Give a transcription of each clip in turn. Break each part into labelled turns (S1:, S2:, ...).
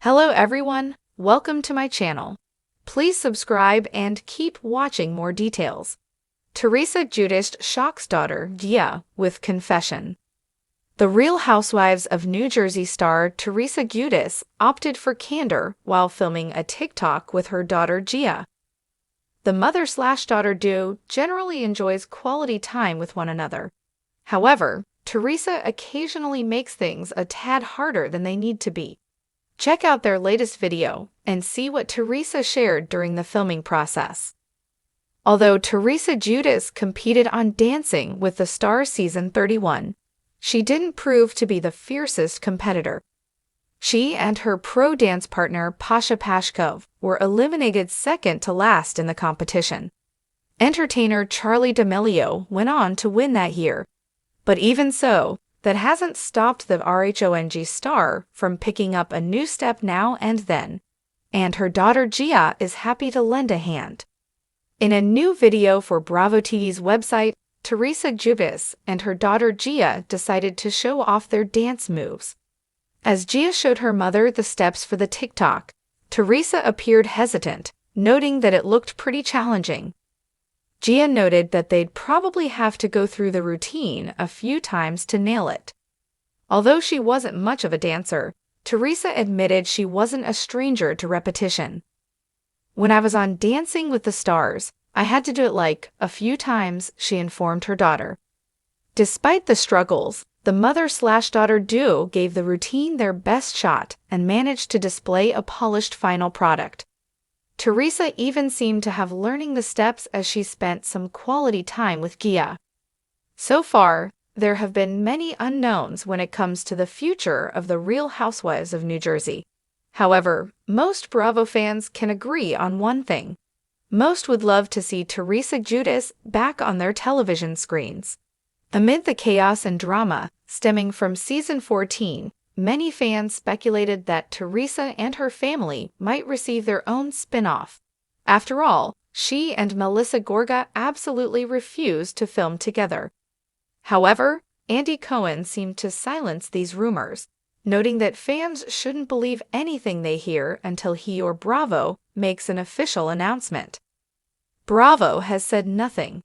S1: Hello everyone, welcome to my channel. Please subscribe and keep watching more details. Teresa Giudice shocks daughter Gia with confession. The Real Housewives of New Jersey star Teresa Giudice opted for candor while filming a TikTok with her daughter Gia. The mother/daughter duo generally enjoys quality time with one another. However, Teresa occasionally makes things a tad harder than they need to be. Check out their latest video and see what Teresa shared during the filming process. Although Teresa Giudice competed on Dancing with the Stars season 31, she didn't prove to be the fiercest competitor. She and her pro dance partner Pasha Pashkov were eliminated second to last in the competition. Entertainer Charli D'Amelio went on to win that year, but even so, that hasn't stopped the RHONJ star from picking up a new step now and then, and her daughter Gia is happy to lend a hand. In a new video for Bravo TV's website, Teresa Giudice and her daughter Gia decided to show off their dance moves. As Gia showed her mother the steps for the TikTok, Teresa appeared hesitant, noting that it looked pretty challenging. Gia noted that they'd probably have to go through the routine a few times to nail it. Although she wasn't much of a dancer, Teresa admitted she wasn't a stranger to repetition. "When I was on Dancing with the Stars, I had to do it like a few times," she informed her daughter. Despite the struggles, the mother/daughter duo gave the routine their best shot and managed to display a polished final product. Teresa even seemed to have learning the steps as she spent some quality time with Gia. So far, there have been many unknowns when it comes to the future of the Real Housewives of New Jersey. However, most Bravo fans can agree on one thing. Most would love to see Teresa Giudice back on their television screens. Amid the chaos and drama stemming from season 14, many fans speculated that Teresa and her family might receive their own spin-off. After all, she and Melissa Gorga absolutely refused to film together. However, Andy Cohen seemed to silence these rumors, noting that fans shouldn't believe anything they hear until he or Bravo makes an official announcement. Bravo has said nothing.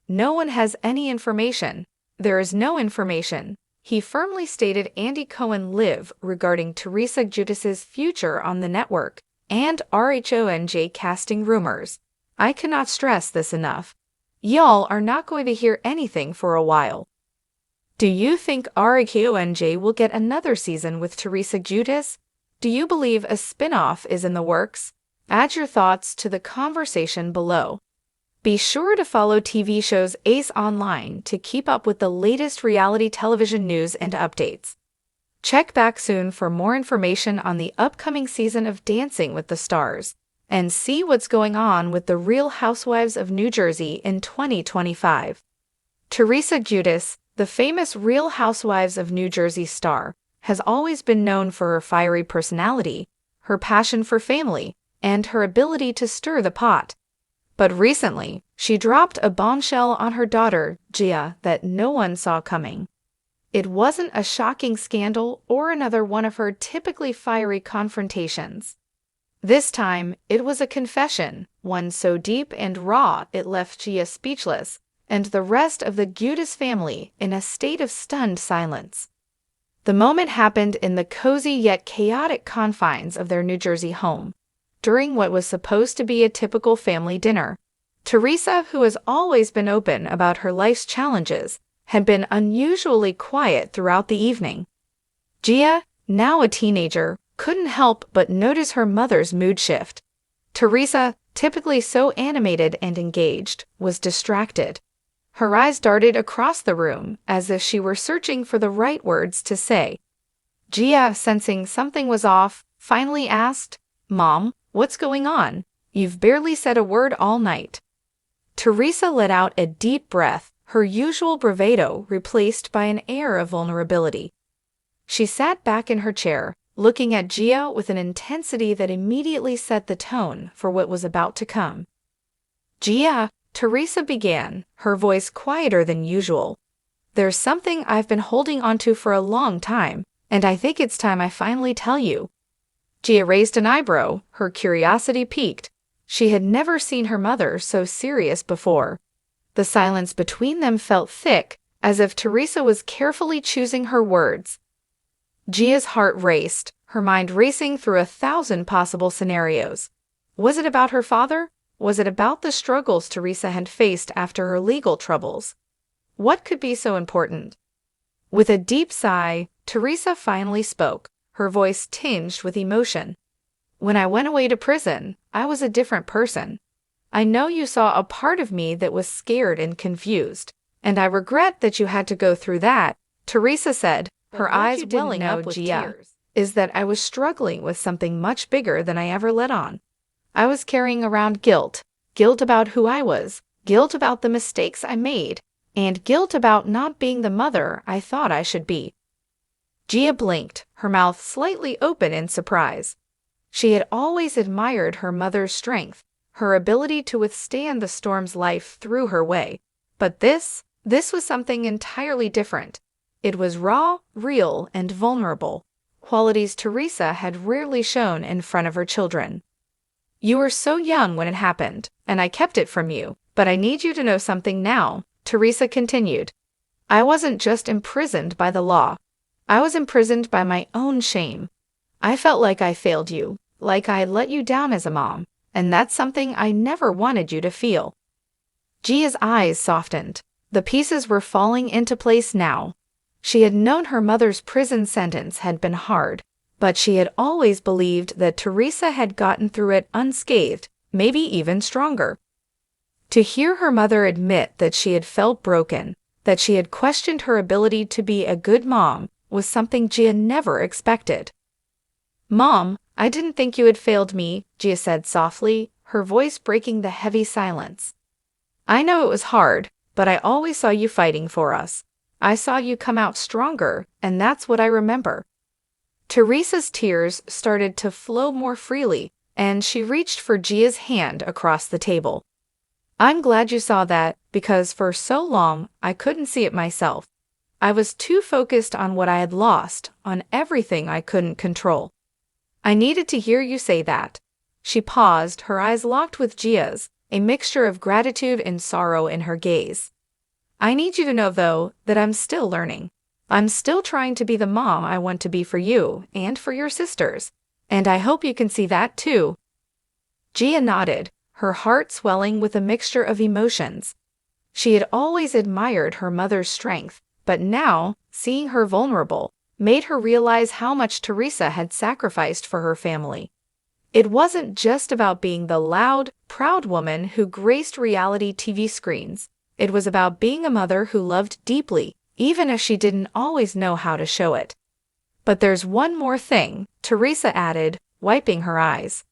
S1: "No one has any information. There is no information," he firmly stated Andy Cohen live regarding Teresa Giudice's future on the network and RHONJ casting rumors. "I cannot stress this enough. Y'all are not going to hear anything for a while." Do you think RHONJ will get another season with Teresa Giudice? Do you believe a spin-off is in the works? Add your thoughts to the conversation below. Be sure to follow TV shows Ace online to keep up with the latest reality television news and updates. Check back soon for more information on the upcoming season of Dancing with the Stars, and see what's going on with the Real Housewives of New Jersey in 2025. Teresa Giudice, the famous Real Housewives of New Jersey star, has always been known for her fiery personality, her passion for family, and her ability to stir the pot. But recently, she dropped a bombshell on her daughter, Gia, that no one saw coming. It wasn't a shocking scandal or another one of her typically fiery confrontations. This time, it was a confession, one so deep and raw it left Gia speechless, and the rest of the Giudice family in a state of stunned silence. The moment happened in the cozy yet chaotic confines of their New Jersey home, during what was supposed to be a typical family dinner. Teresa, who has always been open about her life's challenges, had been unusually quiet throughout the evening. Gia, now a teenager, couldn't help but notice her mother's mood shift. Teresa, typically so animated and engaged, was distracted. Her eyes darted across the room as if she were searching for the right words to say. Gia, sensing something was off, finally asked, "Mom, what's going on? You've barely said a word all night." Teresa let out a deep breath, her usual bravado replaced by an air of vulnerability. She sat back in her chair, looking at Gia with an intensity that immediately set the tone for what was about to come. "Gia," Teresa began, her voice quieter than usual. "There's something I've been holding onto for a long time, and I think it's time I finally tell you." Gia raised an eyebrow, her curiosity piqued. She had never seen her mother so serious before. The silence between them felt thick, as if Teresa was carefully choosing her words. Gia's heart raced, her mind racing through 1,000 possible scenarios. Was it about her father? Was it about the struggles Teresa had faced after her legal troubles? What could be so important? With a deep sigh, Teresa finally spoke, her voice tinged with emotion. When I went away to prison, I was a different person. I know you saw a part of me that was scared and confused, and I regret that you had to go through that, Teresa said, her eyes welling up with tears. Is that I was struggling with something much bigger than I ever let on. I was carrying around guilt about who I was, guilt about the mistakes I made, and guilt about not being the mother I thought I should be. Gia blinked, her mouth slightly open in surprise. She had always admired her mother's strength, her ability to withstand the storms life threw her way. But this was something entirely different. It was raw, real, and vulnerable, qualities Teresa had rarely shown in front of her children. You were so young when it happened, and I kept it from you, but I need you to know something now, Teresa continued. I wasn't just imprisoned by the law. I was imprisoned by my own shame. I felt like I failed you, like I had let you down as a mom, and that's something I never wanted you to feel. Gia's eyes softened. The pieces were falling into place now. She had known her mother's prison sentence had been hard, but she had always believed that Teresa had gotten through it unscathed, maybe even stronger. To hear her mother admit that she had felt broken, that she had questioned her ability to be a good mom, was something Gia never expected. Mom, I didn't think you had failed me, Gia said softly, her voice breaking the heavy silence. I know it was hard, but I always saw you fighting for us. I saw you come out stronger, and that's what I remember. Teresa's tears started to flow more freely, and she reached for Gia's hand across the table. I'm glad you saw that, because for so long I couldn't see it myself. I was too focused on what I had lost, on everything I couldn't control. I needed to hear you say that. She paused, her eyes locked with Gia's, a mixture of gratitude and sorrow in her gaze. I need you to know, though, that I'm still learning. I'm still trying to be the mom I want to be for you and for your sisters, and I hope you can see that too. Gia nodded, her heart swelling with a mixture of emotions. She had always admired her mother's strength, but now, seeing her vulnerable, made her realize how much Teresa had sacrificed for her family. It wasn't just about being the loud, proud woman who graced reality TV screens. It was about being a mother who loved deeply, even if she didn't always know how to show it. But there's one more thing, Teresa added, wiping her eyes.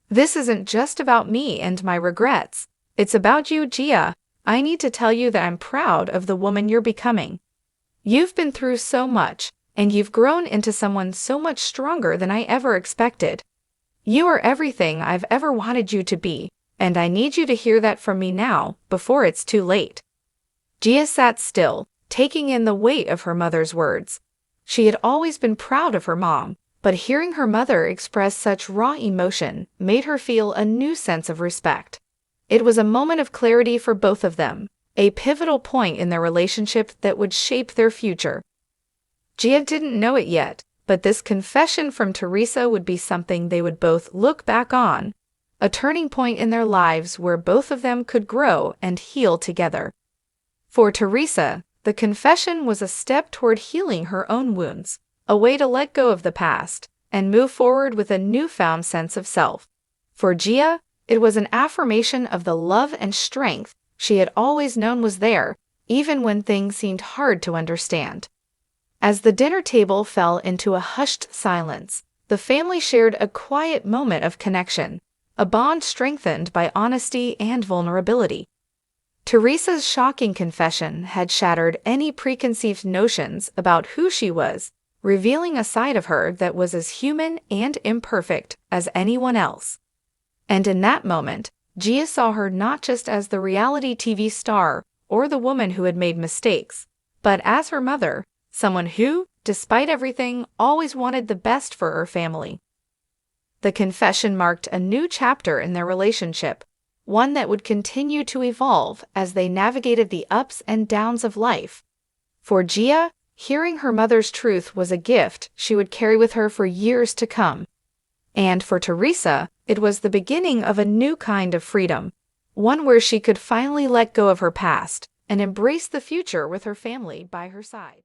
S1: This isn't just about me and my regrets. It's about you, Gia. I need to tell you that I'm proud of the woman you're becoming. You've been through so much, and you've grown into someone so much stronger than I ever expected. You are everything I've ever wanted you to be, and I need you to hear that from me now, before it's too late. Gia sat still, taking in the weight of her mother's words. She had always been proud of her mom, but hearing her mother express such raw emotion made her feel a new sense of respect. It was a moment of clarity for both of them, a pivotal point in their relationship that would shape their future. Gia didn't know it yet, but this confession from Teresa would be something they would both look back on, a turning point in their lives where both of them could grow and heal together. For Teresa, the confession was a step toward healing her own wounds, a way to let go of the past and move forward with a newfound sense of self. For Gia, it was an affirmation of the love and strength she had always known was there, even when things seemed hard to understand. As the dinner table fell into a hushed silence, the family shared a quiet moment of connection, a bond strengthened by honesty and vulnerability. Teresa's shocking confession had shattered any preconceived notions about who she was, revealing a side of her that was as human and imperfect as anyone else. And in that moment, Gia saw her not just as the reality TV star or the woman who had made mistakes, but as her mother, someone who, despite everything, always wanted the best for her family. The confession marked a new chapter in their relationship, one that would continue to evolve as they navigated the ups and downs of life. For Gia, hearing her mother's truth was a gift she would carry with her for years to come. And for Teresa, it was the beginning of a new kind of freedom, one where she could finally let go of her past and embrace the future with her family by her side.